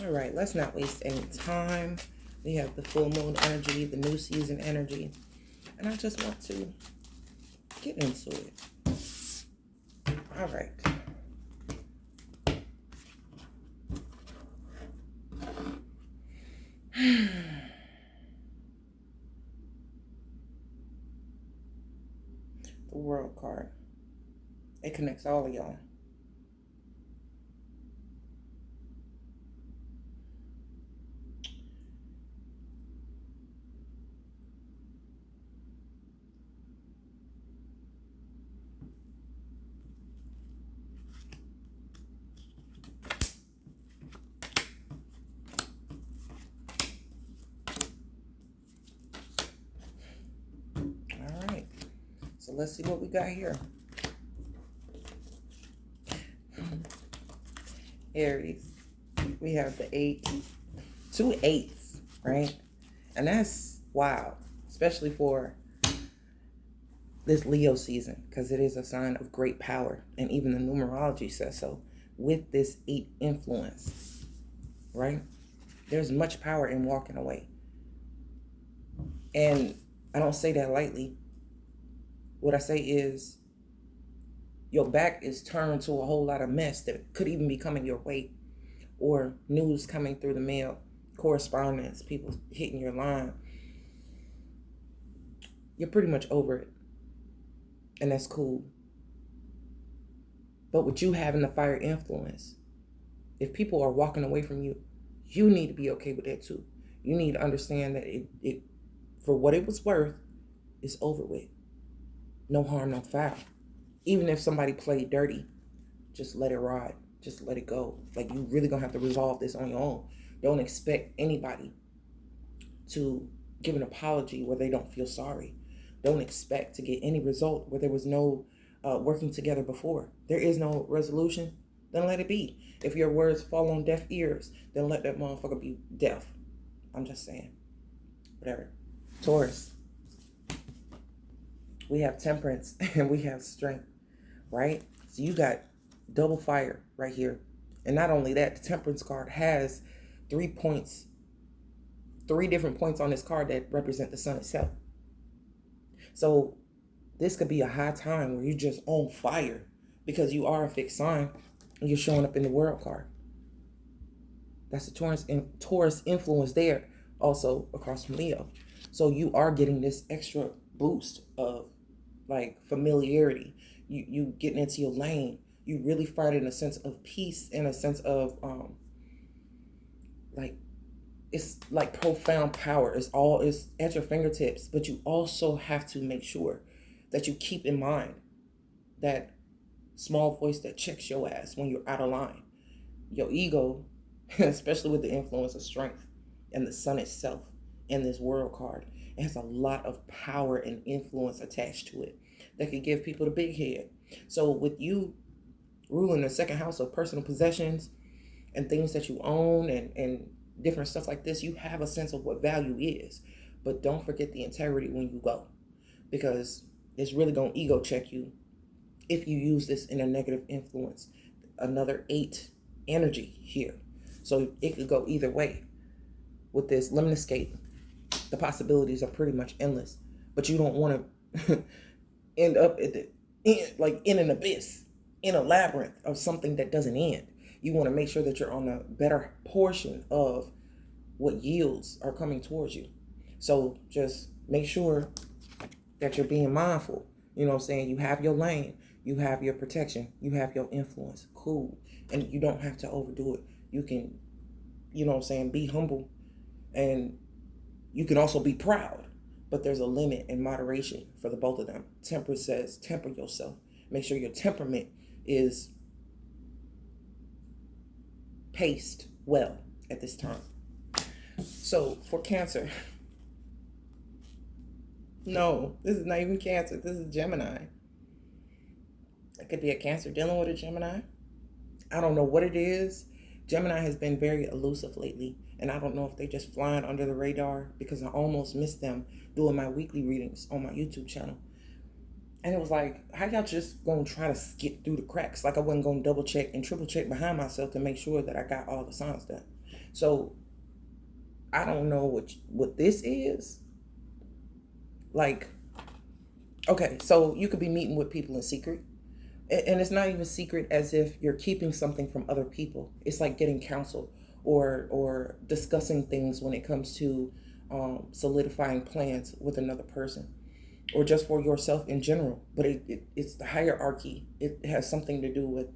All right, let's not waste any time. We have the full moon energy, the new season energy, and I just want to get into it. All right. The World card. It connects all of y'all. All right. So let's see what we got here. Aries. We have the 2 8s, right? And that's wild, especially for this Leo season, because it is a sign of great power. And even the numerology says so. With this 8 influence, right? There's much power in walking away. And I don't say that lightly. What I say is your back is turned to a whole lot of mess that could even be coming your way, or news coming through the mail, correspondence, people hitting your line. You're pretty much over it. And that's cool. But with you having the fire influence, if people are walking away from you, you need to be okay with that too. You need to understand that it for what it was worth, it's over with. No harm, no foul. Even if somebody played dirty, just let it ride. Just let it go. Like, you really gonna have to resolve this on your own. Don't expect anybody to give an apology where they don't feel sorry. Don't expect to get any result where there was no working together before. There is no resolution, then let it be. If your words fall on deaf ears, then let that motherfucker be deaf. I'm just saying. Whatever. Taurus. We have temperance and we have strength, right? So you got double fire right here. And not only that, the temperance card has 3 points, 3 different points on this card that represent the sun itself. So this could be a high time where you're just on fire because you are a fixed sign and you're showing up in the world card. That's the Taurus influence there, also across from Leo. So you are getting this extra boost of like familiarity. You getting into your lane. You really finding a sense of peace and a sense of like, it's like profound power. It's at your fingertips, but you also have to make sure that you keep in mind that small voice that checks your ass when you're out of line. Your ego, especially with the influence of strength and the sun itself and this world card, it has a lot of power and influence attached to it that could give people the big head. So with you ruling the second house of personal possessions and things that you own and different stuff like this, you have a sense of what value is. But don't forget the integrity when you go, because it's really going to ego check you if you use this in a negative influence. Another 8 energy here. So it could go either way. With this lemon escape, the possibilities are pretty much endless, but you don't want to end up in an abyss, in a labyrinth of something that doesn't end. You want to make sure that you're on a better portion of what yields are coming towards you. So just make sure that you're being mindful. You know what I'm saying? You have your lane, you have your protection, you have your influence. Cool. And you don't have to overdo it. You can, you know what I'm saying, be humble, and you can also be proud. But there's a limit and moderation for the both of them. Temper says temper yourself. Make sure your temperament is paced well at this time. So for Cancer, no, this is not even Cancer. This is Gemini. It could be a Cancer dealing with a Gemini. I don't know what it is. Gemini has been very elusive lately, and I don't know if they just flying under the radar, because I almost missed them doing my weekly readings on my YouTube channel. And it was like, how y'all just gonna try to skip through the cracks? Like I wasn't gonna double check and triple check behind myself to make sure that I got all the signs done. So I don't know what this is. Like, okay, so you could be meeting with people in secret. And it's not even secret as if you're keeping something from other people. It's like getting counsel or discussing things when it comes to solidifying plans with another person or just for yourself in general. But it's the hierarchy. It has something to do with,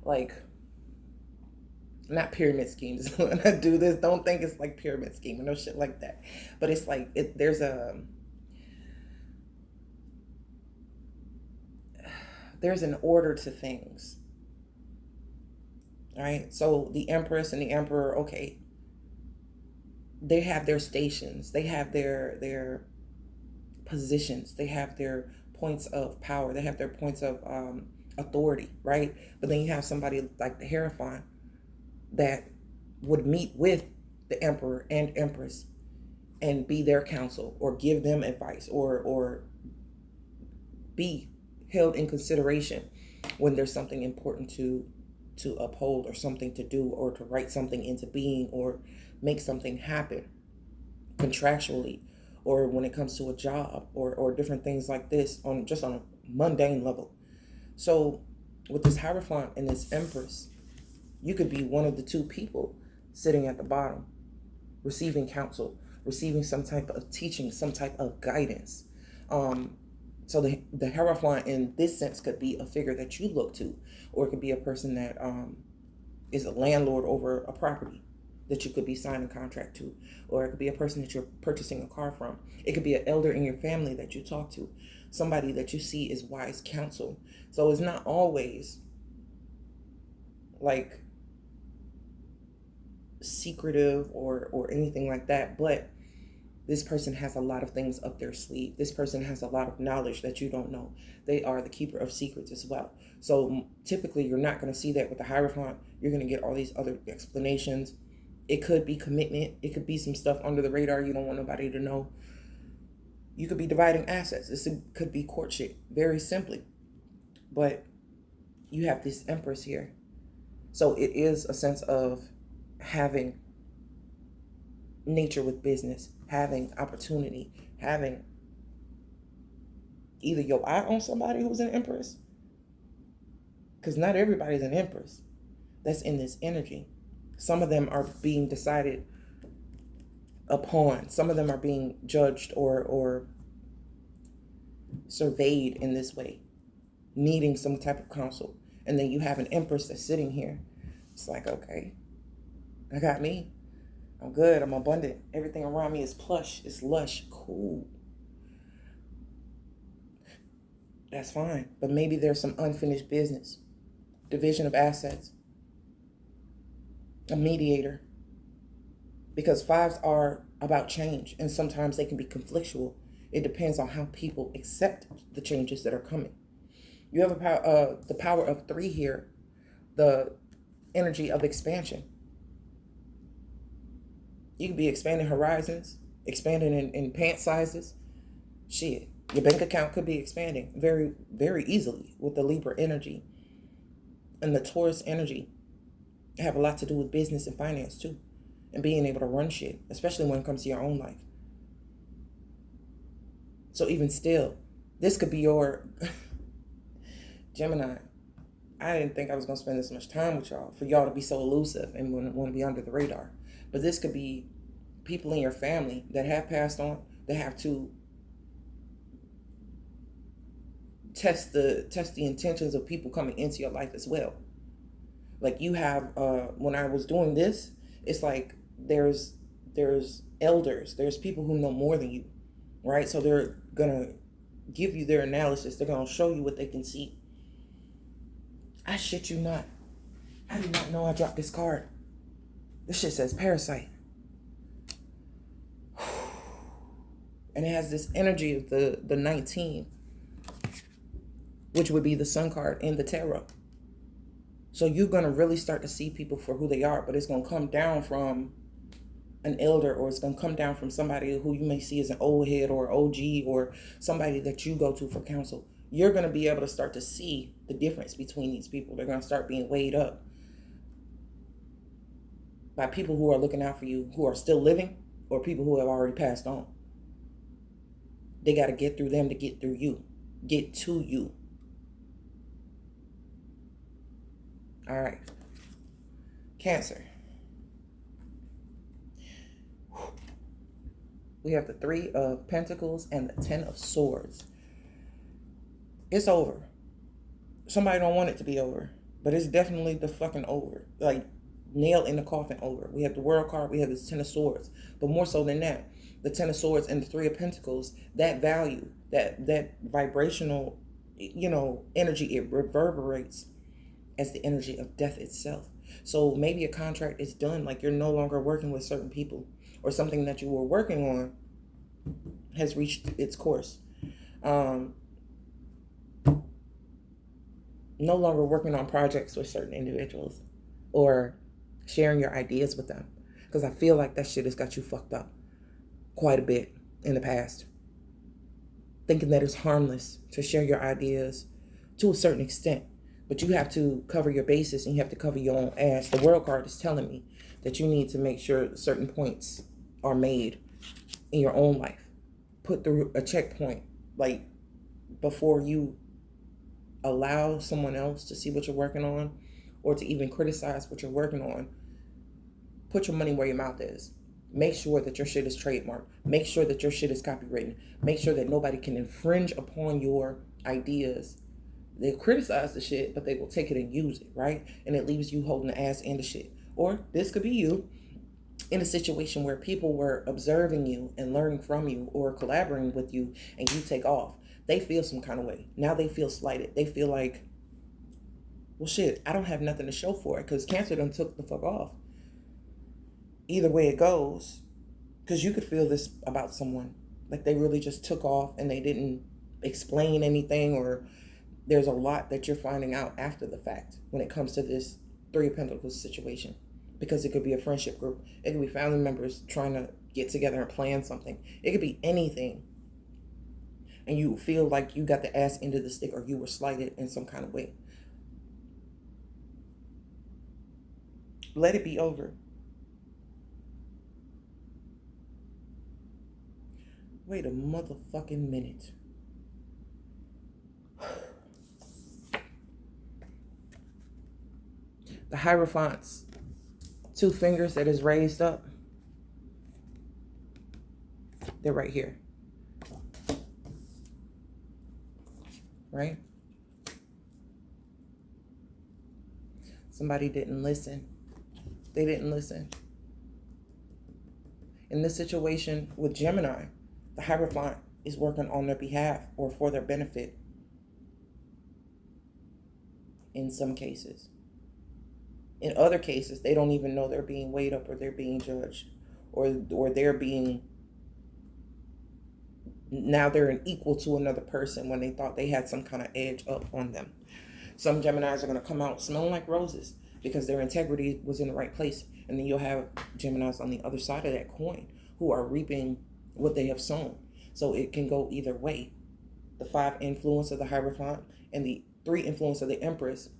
like, not pyramid schemes. When I do this, don't think it's like pyramid scheme or no shit like that. But it's like there's an order to things. All right. So the Empress and the Emperor, okay, they have their stations, they have their positions, they have their points of power, they have their points of authority, right? But then you have somebody like the Hierophant that would meet with the Emperor and Empress and be their counsel or give them advice or be held in consideration when there's something important to uphold or something to do or to write something into being or make something happen contractually or when it comes to a job or different things like this on just on a mundane level. So with this Hierophant and this Empress, you could be one of the two people sitting at the bottom, receiving counsel, receiving some type of teaching, some type of guidance. So the Hierophant in this sense could be a figure that you look to, or it could be a person that is a landlord over a property that you could be signing a contract to, or it could be a person that you're purchasing a car from. It could be an elder in your family that you talk to, somebody that you see is wise counsel. So it's not always like secretive or anything like that, but this person has a lot of things up their sleeve. This person has a lot of knowledge that you don't know. They are the keeper of secrets as well. So typically you're not going to see that with the Hierophant. You're going to get all these other explanations. It could be commitment. It could be some stuff under the radar you don't want nobody to know. You could be dividing assets. This could be courtship, very simply. But you have this Empress here. So it is a sense of having nature with business, having opportunity, having either your eye on somebody who's an Empress, because not everybody's an Empress that's in this energy. Some of them are being decided upon. Some of them are being judged or surveyed in this way, needing some type of counsel. And then you have an Empress that's sitting here. It's like, okay, I got me. I'm good. I'm abundant. Everything around me is plush. It's lush. Cool. That's fine. But maybe there's some unfinished business, division of assets, a mediator. Because fives are about change, and sometimes they can be conflictual. It depends on how people accept the changes that are coming. You have the power of 3 here, the energy of expansion. You could be expanding horizons, expanding in pant sizes. Shit, your bank account could be expanding very, very easily with the Libra energy. And the Taurus energy have a lot to do with business and finance too. And being able to run shit, especially when it comes to your own life. So even still, this could be your Gemini. I didn't think I was going to spend this much time with y'all for y'all to be so elusive and want to be under the radar. But this could be people in your family that have passed on, that have to test the intentions of people coming into your life as well. Like you have, when I was doing this, it's like there's elders, there's people who know more than you, right? So they're gonna give you their analysis. They're gonna show you what they can see. I shit you not. I did not know I dropped this card. This shit says parasite. And it has this energy of the 19, which would be the sun card in the tarot. So you're going to really start to see people for who they are, but it's going to come down from an elder, or it's going to come down from somebody who you may see as an old head or OG or somebody that you go to for counsel. You're going to be able to start to see the difference between these people. They're going to start being weighed up. by people who are looking out for you, who are still living, or people who have already passed on. They got to get through them to get through you, get to you. All right. Cancer. We have the 3 of Pentacles and the 10 of Swords. It's over. Somebody don't want it to be over, but it's definitely the fucking over. Like, nail in the coffin over. We have the World card, we have the 10 of Swords. But more so than that, the 10 of Swords and the 3 of Pentacles, that value, that vibrational, energy, it reverberates as the energy of death itself. So maybe a contract is done, like you're no longer working with certain people, or something that you were working on has reached its course. No longer working on projects with certain individuals or sharing your ideas with them, because I feel like that shit has got you fucked up quite a bit in the past, thinking that it's harmless to share your ideas to a certain extent, but you have to cover your bases and you have to cover your own ass. The World card is telling me that you need to make sure certain points are made in your own life, put through a checkpoint, like before you allow someone else to see what you're working on or to even criticize what you're working on. Put your money where your mouth is. Make sure that your shit is trademarked. Make sure that your shit is copywritten. Make sure that nobody can infringe upon your ideas. They'll criticize the shit, but they will take it and use it, right? And it leaves you holding the ass in the shit. Or this could be you in a situation where people were observing you and learning from you or collaborating with you, and you take off. They feel some kind of way. Now they feel slighted. They feel like, well, shit, I don't have nothing to show for it because Cancer done took the fuck off. Either way it goes, because you could feel this about someone, like they really just took off and they didn't explain anything, or there's a lot that you're finding out after the fact when it comes to this 3 of Pentacles situation, because it could be a friendship group. It could be family members trying to get together and plan something. It could be anything. And you feel like you got the ass end of the stick, or you were slighted in some kind of way. Let it be over. Wait a motherfucking minute. The Hierophant's 2 fingers that is raised up. They're right here. Right? Somebody didn't listen. They didn't listen. In this situation with Gemini, the Hierophant is working on their behalf or for their benefit in some cases. In other cases, they don't even know they're being weighed up, or they're being judged, or they're being, now they're an equal to another person when they thought they had some kind of edge up on them. Some Geminis are going to come out smelling like roses because their integrity was in the right place. And then you'll have Geminis on the other side of that coin who are reaping what they have sown. So it can go either way. The 5 influence of the Hierophant and the 3 influence of the Empress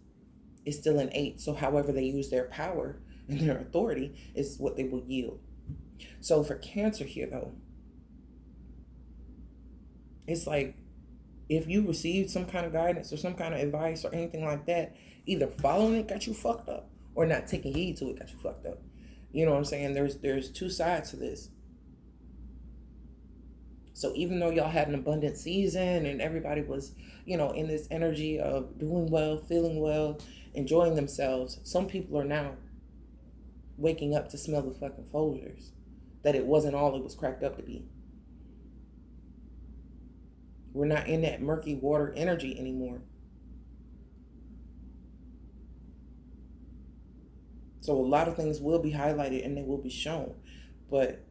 is still an 8. So however they use their power and their authority is what they will yield. So for Cancer here, though, it's like, if you received some kind of guidance or some kind of advice or anything like that, either following it got you fucked up, or not taking heed to it got you fucked up. You know what I'm saying? There's 2 sides to this. So even though y'all had an abundant season and everybody was, in this energy of doing well, feeling well, enjoying themselves, some people are now waking up to smell the fucking folders, that it wasn't all it was cracked up to be. We're not in that murky water energy anymore. So a lot of things will be highlighted and they will be shown. But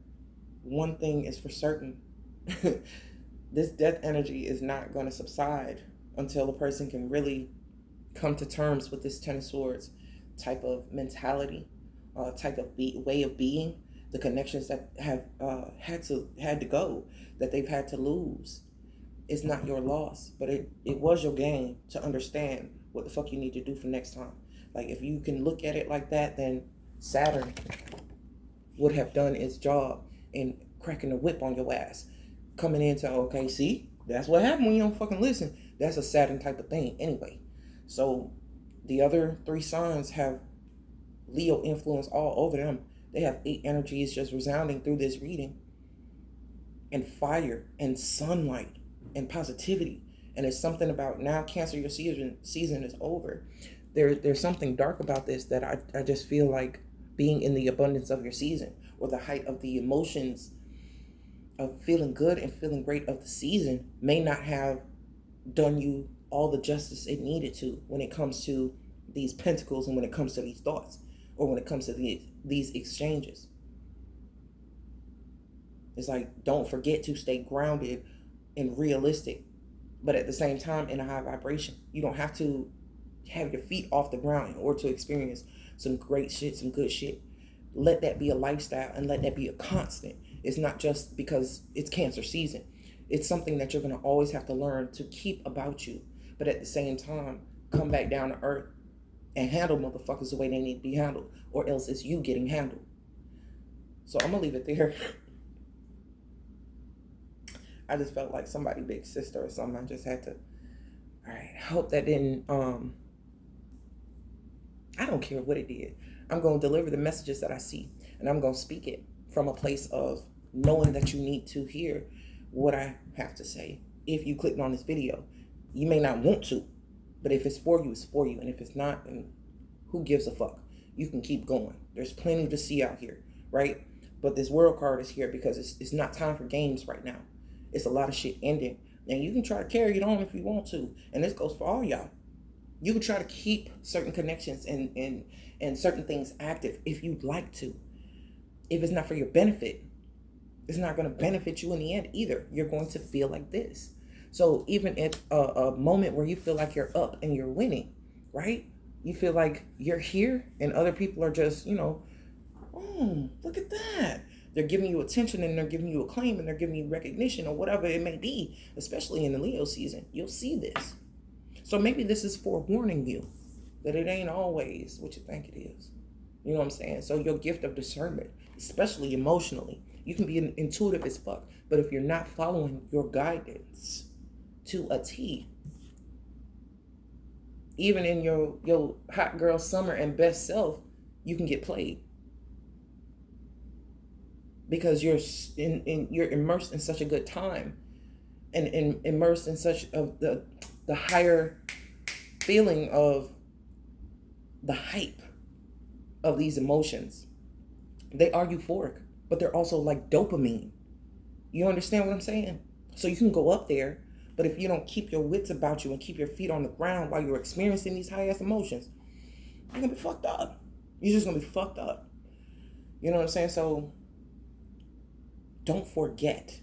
one thing is for certain. This death energy is not going to subside until the person can really come to terms with this 10 of Swords type of mentality, type of way of being, the connections that have had to go, that they've had to lose. It's not your loss, but it was your gain to understand what the fuck you need to do for next time. Like, if you can look at it like that, then Saturn would have done its job in cracking the whip on your ass. Coming into, okay, see, that's what happened when you don't fucking listen. That's a Saturn type of thing anyway. So the other three signs have Leo influence all over them. They have 8 energies just resounding through this reading. And fire and sunlight and positivity. And it's something about now, Cancer, your season is over. There's something dark about this that I just feel like being in the abundance of your season, or the height of the emotions of feeling good and feeling great of the season, may not have done you all the justice it needed to when it comes to these pentacles, and when it comes to these thoughts, or when it comes to these exchanges. It's like, don't forget to stay grounded and realistic, but at the same time in a high vibration. You don't have to have your feet off the ground in order to experience some great shit, some good shit. Let that be a lifestyle, and let that be a constant. It's not just because it's Cancer season. It's something that you're going to always have to learn to keep about you, but at the same time, come back down to earth and handle motherfuckers the way they need to be handled, or else it's you getting handled. So I'm going to leave it there. I just felt like somebody big sister or something. I just had to. All right. Hope that didn't. I don't care what it did. I'm going to deliver the messages that I see, and I'm going to speak it from a place of knowing that you need to hear what I have to say. If you clicked on this video, you may not want to, but if it's for you, it's for you. And if it's not, then who gives a fuck? You can keep going. There's plenty to see out here, right? But this world card is here because it's not time for games right now. It's a lot of shit ending. And you can try to carry it on if you want to. And this goes for all y'all. You can try to keep certain connections and certain things active if you'd like to. If it's not for your benefit, it's not going to benefit you in the end either. You're going to feel like this. So even at a moment where you feel like you're up and you're winning, right? You feel like you're here and other people are just, oh, look at that. They're giving you attention, and they're giving you acclaim, and they're giving you recognition, or whatever it may be, especially in the Leo season. You'll see this. So maybe this is forewarning you that it ain't always what you think it is. You know what I'm saying? So your gift of discernment, especially emotionally, you can be intuitive as fuck, but if you're not following your guidance to a T, even in your hot girl summer and best self, you can get played. Because you're immersed in such a good time, and immersed in such of the higher feeling of the hype of these emotions. They are euphoric, but they're also like dopamine. You understand what I'm saying? So you can go up there, but if you don't keep your wits about you and keep your feet on the ground while you're experiencing these high ass emotions, you're gonna be fucked up. You're just gonna be fucked up. You know what I'm saying? So don't forget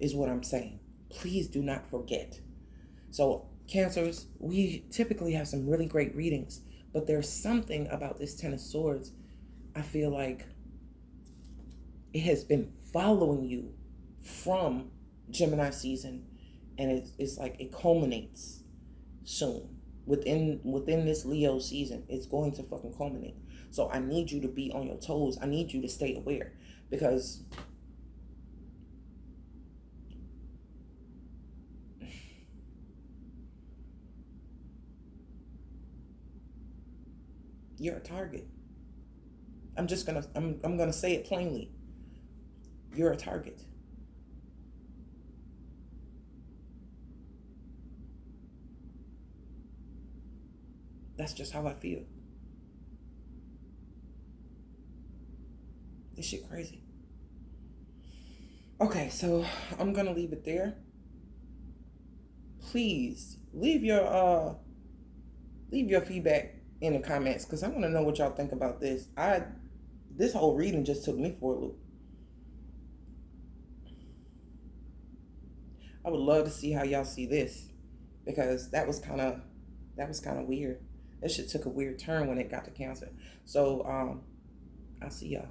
is what I'm saying. Please do not forget. So Cancers, we typically have some really great readings, but there's something about this Ten of Swords, I feel like it has been following you from Gemini season, and it's like it culminates soon. Within this Leo season, it's going to fucking culminate. So I need you to be on your toes. I need you to stay aware, because you're a target. I'm gonna say it plainly. You're a target. That's just how I feel. This shit crazy. Okay, so I'm gonna leave it there. Please leave your feedback in the comments, because I want to know what y'all think about this. This whole reading just took me for a loop. I would love to see how y'all see this, because that was kind of weird. That shit took a weird turn when it got to Cancer. So I'll see y'all.